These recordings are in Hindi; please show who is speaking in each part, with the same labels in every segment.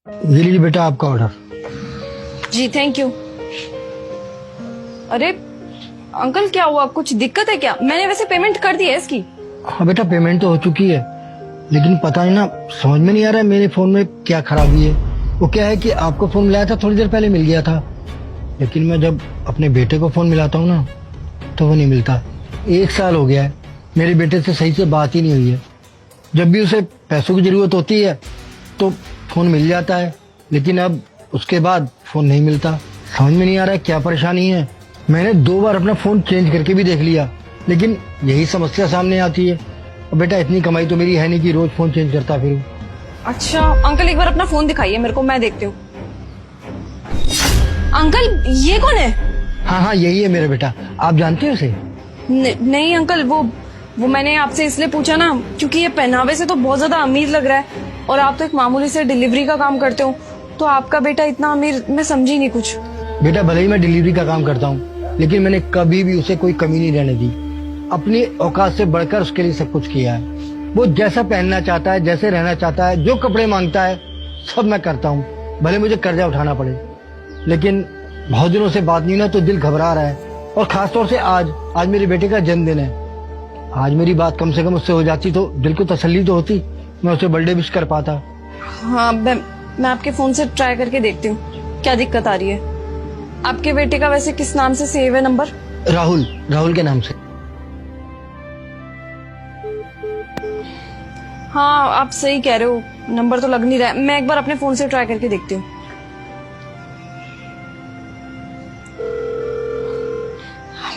Speaker 1: ये लीजिए बेटा आपका ऑर्डर।
Speaker 2: जी थैंक यू। अरे अंकल क्या हुआ, कुछ दिक्कत है क्या? मैंने वैसे पेमेंट कर दी है इसकी।
Speaker 1: हाँ बेटा पेमेंट तो हो चुकी है, लेकिन पता नहीं ना, समझ में नहीं आ रहा है मेरे फोन में क्या खराबी है। वो क्या है कि आपको फोन मिलाया था, थोड़ी देर पहले मिल गया था, लेकिन मैं जब अपने बेटे को फोन मिलाता हूँ ना तो वो नहीं मिलता। 1 साल हो गया है मेरे बेटे से सही से बात ही नहीं हुई है। जब भी उसे पैसों की जरूरत होती है तो फोन मिल जाता है, लेकिन अब उसके बाद फोन नहीं मिलता। समझ में नहीं आ रहा है क्या परेशानी है। मैंने 2 बार अपना फोन चेंज करके भी देख लिया, लेकिन यही समस्या सामने आती है। और बेटा इतनी कमाई तो मेरी है नहीं कि रोज फोन चेंज करता फिरूं।
Speaker 2: अच्छा अंकल एक बार अपना फोन दिखाइए मेरे को, मैं देखती हूँ। अंकल ये कौन है?
Speaker 1: हाँ हाँ यही है मेरा बेटा, आप जानते हो उसे?
Speaker 2: नहीं अंकल, वो मैंने आपसे इसलिए पूछा ना क्योंकि ये पहनावे से तो बहुत ज्यादा अमीर लग रहा है और आप तो एक मामूली से डिलीवरी का काम करते हो, तो आपका बेटा इतना अमीर मैं समझी नहीं कुछ।
Speaker 1: बेटा भले ही मैं डिलीवरी का काम करता हूँ, लेकिन मैंने कभी भी उसे कोई कमी नहीं रहने दी। अपनी औकात से बढ़कर उसके लिए सब कुछ किया है। वो जैसा पहनना चाहता है, जैसे रहना चाहता है, जो कपड़े मांगता है सब मैं करता हूँ, भले मुझे कर्जा उठाना पड़े। लेकिन बहुत दिनों से बात नहीं ना तो दिल घबरा रहा है, और खासतौर से आज मेरे बेटे का जन्मदिन है। आज मेरी बात कम से कम उससे हो जाती तो दिल को तसल्ली तो होती, मैं उसे बर्थडे विश कर पाता।
Speaker 2: हाँ मैं आपके फोन से ट्राई करके देखती हूँ क्या दिक्कत आ रही है। आपके बेटे का वैसे किस नाम से सेव है नंबर?
Speaker 1: राहुल के नाम से।
Speaker 2: हाँ आप सही कह रहे हो, नंबर तो लग नहीं रहा है। मैं एक बार अपने फोन से ट्राई करके देखती हूँ।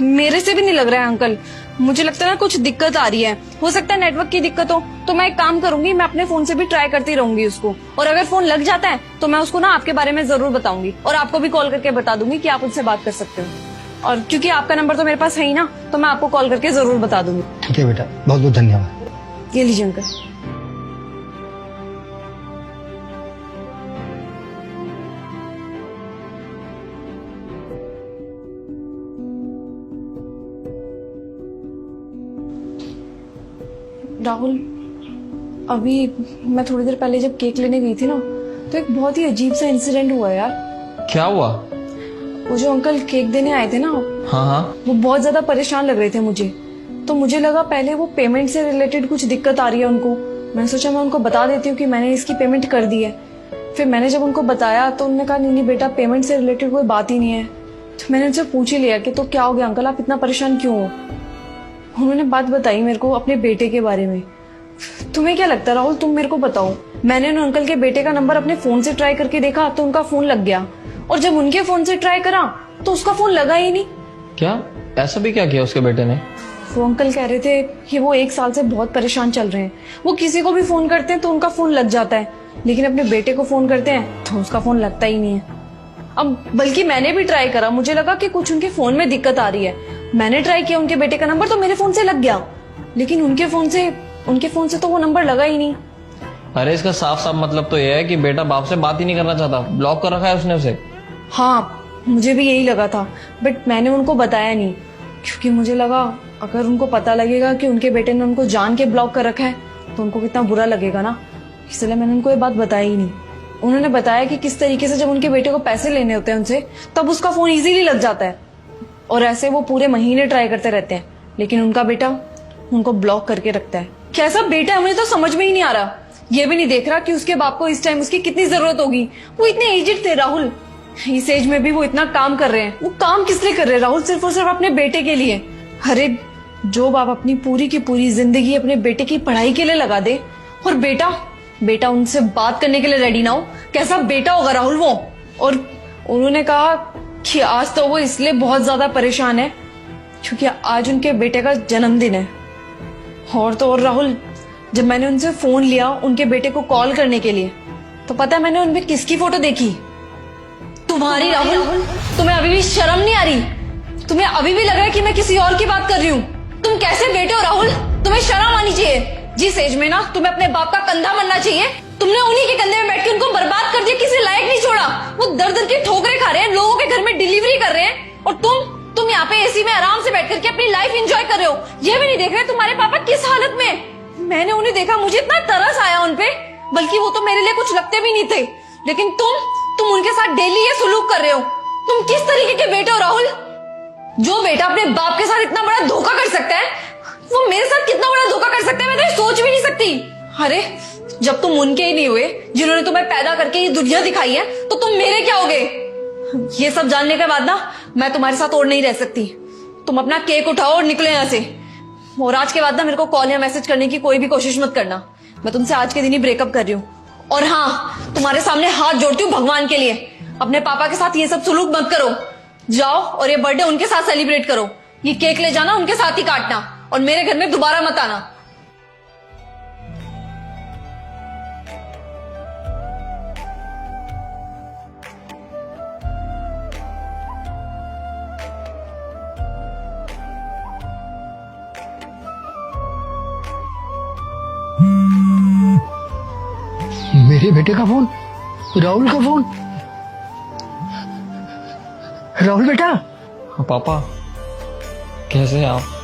Speaker 2: मेरे से भी नहीं लग रहा है अंकल, मुझे लगता है ना कुछ दिक्कत आ रही है। हो सकता है नेटवर्क की दिक्कत हो, तो मैं एक काम करूंगी, मैं अपने फोन से भी ट्राई करती रहूंगी उसको, और अगर फोन लग जाता है तो मैं उसको ना आपके बारे में जरूर बताऊंगी और आपको भी कॉल करके बता दूंगी कि आप उनसे बात कर सकते हो। और क्योंकि आपका नंबर तो मेरे पास है ही ना, तो मैं आपको कॉल करके जरूर बता दूंगी।
Speaker 1: ठीक है बेटा, बहुत बहुत धन्यवाद।
Speaker 2: ये लीजिए अंकल। राहुल, अभी मैं थोड़ी देर पहले जब केक लेने गई थी ना, तो एक बहुत ही अजीब सा इंसिडेंट हुआ यार।
Speaker 3: क्या हुआ?
Speaker 2: वो जो अंकल केक देने आए थे ना,
Speaker 3: हाँ,
Speaker 2: वो बहुत ज्यादा परेशान लग रहे थे मुझे। तो मुझे लगा पहले वो पेमेंट से रिलेटेड कुछ दिक्कत आ रही है उनको। मैंने सोचा मैं उनको बता देती हूँ कि मैंने इसकी पेमेंट कर दी है। फिर मैंने जब उनको बताया तो उन्होंने कहा नहीं बेटा, पेमेंट से रिलेटेड कोई बात ही नहीं है। तो मैंने उनसे पूछ ही लिया कि तो क्या हो गया अंकल, आप इतना परेशान क्यों हो? उन्होंने बात बताई मेरे को अपने बेटे के बारे में। तुम्हें क्या लगता है राहुल, तुम मेरे को बताओ। मैंने उन अंकल के बेटे का नंबर अपने फोन से ट्राई करके देखा तो उनका फोन लग गया, और जब उनके फोन से ट्राई करा तो उसका फोन लगा ही नहीं।
Speaker 3: क्या ऐसा भी क्या किया उसके बेटे ने?
Speaker 2: वो अंकल कह रहे थे कि वो 1 साल से बहुत परेशान चल रहे हैं। वो किसी को भी फोन करते हैं तो उनका फोन लग जाता है, लेकिन अपने बेटे को फोन करते हैं तो उसका फोन लगता ही नहीं है। अब बल्कि मैंने भी ट्राई करा, मुझे लगा कि कुछ उनके फोन में दिक्कत आ रही है। मैंने ट्राई किया उनके बेटे का नंबर तो मेरे फोन से लग गया, लेकिन उनके फोन से तो वो नंबर लगा ही नहीं।
Speaker 3: अरे इसका साफ साफ मतलब तो यह है कि बेटा बाप से बात ही नहीं करना चाहता, ब्लॉक कर रखा है उसने उसे।
Speaker 2: हाँ मुझे भी यही लगा था, बट मैंने उनको बताया नहीं, क्योंकि मुझे लगा अगर उनको पता लगेगा कि उनके बेटे ने उनको जान के ब्लॉक कर रखा है तो उनको कितना बुरा लगेगा ना, इसलिए मैंने उनको ये बात बताई ही नहीं। उन्होंने बताया कि किस तरीके से जब उनके बेटे को पैसे लेने होते हैं उनसे, तब उसका फोन इजीली लग जाता है, और ऐसे वो पूरे महीने ट्राई करते रहते हैं, लेकिन उनका बेटा उनको ब्लॉक करके रखता है। कैसा बेटा है मुझे तो समझ में ही नहीं आ रहा। ये भी नहीं देख रहा कि उसके बाप को इस टाइम उसकी कितनी जरूरत होगी। वो इतने एजेड थे राहुल, इस एज में भी वो इतना काम कर रहे हैं। वो काम किस लिए कर रहे हैं राहुल? सिर्फ और सिर्फ अपने बेटे के लिए। अरे जो बाप अपनी पूरी की पूरी जिंदगी अपने बेटे की पढ़ाई के लिए लगा दे, और बेटा उनसे बात करने के लिए रेडी ना हो, कैसा बेटा होगा राहुल वो। और उन्होंने कहा कि आज तो वो इसलिए बहुत ज्यादा परेशान है क्योंकि आज उनके बेटे का जन्मदिन है। और तो और राहुल, जब मैंने उनसे फोन लिया उनके बेटे को कॉल करने के लिए, तो पता है मैंने उनमें किसकी फोटो देखी? तुम्हारी। राहुल तुम्हें अभी भी शर्म नहीं आ रही? तुम्हें अभी भी लग रहा है कि मैं किसी और की बात कर रही हूँ? तुम कैसे बेटे हो राहुल, तुम्हें शर्म आनी चाहिए। जिस एज में ना तुम्हें अपने बाप का कंधा बनना चाहिए, तुमने उन्हीं के कंधे में बैठ के उनको बर्बाद कर दिया, किसी लायक नहीं छोड़ा। वो दर दर की ठोकरें खा रहे हैं, लोगों के घर में डिलीवरी कर रहे हैं, और तुम यहाँ पे एसी में आराम से बैठ करके अपनी लाइफ एंजॉय कर रहे हो। ये भी नहीं देख रहे तुम्हारे पापा किस हालत में। मैंने उन्हें देखा, मुझे इतना तरस आया उनपे, बल्कि वो तो मेरे लिए कुछ लगते भी नहीं थे, लेकिन तुम उनके साथ डेली ये सुलूक कर रहे हो। तुम किस तरीके के बेटे हो राहुल? जो बेटा अपने बाप के साथ इतना बड़ा धोखा कर सकता है, वो मेरे साथ कितना बड़ा धोखा कर सकता है, मैं तो ये सोच भी नहीं सकती। अरे जब तुम उनके ही नहीं हुए जिन्होंने तुम्हें पैदा करके ये दुनिया दिखाई है, तो तुम मेरे क्या होगे? ये सब जानने के बाद ना मैं तुम्हारे साथ और नहीं रह सकती। तुम अपना केक उठाओ और निकलो यहाँ से। और आज के बाद ना मेरे को कॉल या मैसेज करने की कोई भी कोशिश मत करना। मैं तुमसे आज के दिन ही ब्रेकअप कर रही हूँ। और हाँ, तुम्हारे सामने हाथ जोड़ती हूँ भगवान के लिए, अपने पापा के साथ ये सब सुलूक मत करो। जाओ और ये बर्थडे उनके साथ सेलिब्रेट करो। ये केक ले जाना, उनके साथ ही काटना, और मेरे घर में दोबारा मत आना।
Speaker 1: मेरे बेटे का फोन, राहुल का फोन। राहुल बेटा,
Speaker 3: पापा कैसे हैं आप?